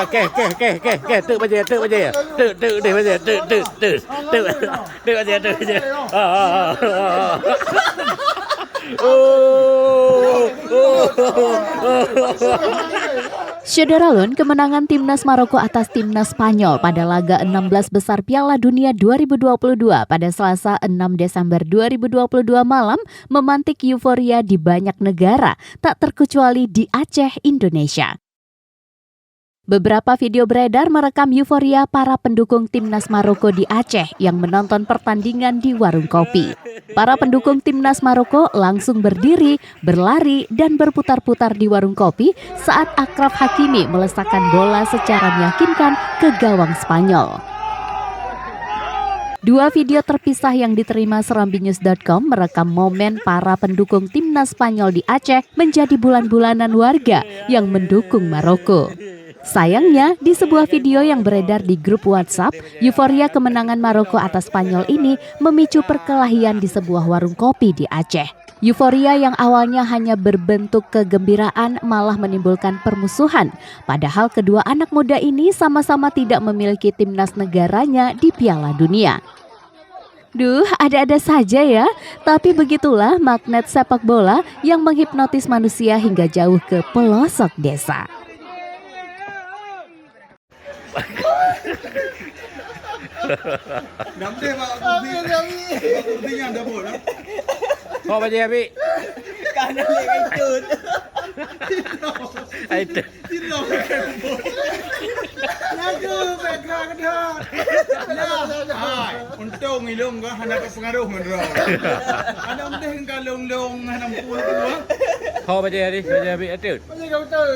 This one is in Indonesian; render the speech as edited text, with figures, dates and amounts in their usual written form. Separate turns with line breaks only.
Okey, tu baje. Tu dia baje. Tu baje. Oh.
Syederalun, kemenangan timnas Maroko atas timnas Spanyol pada laga 16 besar Piala Dunia 2022 pada Selasa 6 Desember 2022 malam memantik euforia di banyak negara, tak terkecuali di Aceh, Indonesia. Beberapa video beredar merekam euforia para pendukung timnas Maroko di Aceh yang menonton pertandingan di warung kopi. Para pendukung timnas Maroko langsung berdiri, berlari, dan berputar-putar di warung kopi saat Achraf Hakimi melesakkan bola secara meyakinkan ke gawang Spanyol. Dua video terpisah yang diterima serambinews.com merekam momen para pendukung timnas Spanyol di Aceh menjadi bulan-bulanan warga yang mendukung Maroko. Sayangnya, di sebuah video yang beredar di grup WhatsApp, euforia kemenangan Maroko atas Spanyol ini memicu perkelahian di sebuah warung kopi di Aceh. Euforia yang awalnya hanya berbentuk kegembiraan malah menimbulkan permusuhan, padahal kedua anak muda ini sama-sama tidak memiliki timnas negaranya di Piala Dunia. Duh, ada-ada saja ya, tapi begitulah magnet sepak bola yang menghipnotis manusia hingga jauh ke pelosok desa.
Nampak buktinya ada bola.
Kau baje abi.
Kanan lagi ikut.
Itu.
Tidak makan bola. Lagu background dah. Hai, untung ilung gua hendak pengaruh menurut. Ada untung kalung-long hendak pulang.
Kau baje abi itu.
Macam kau tahu.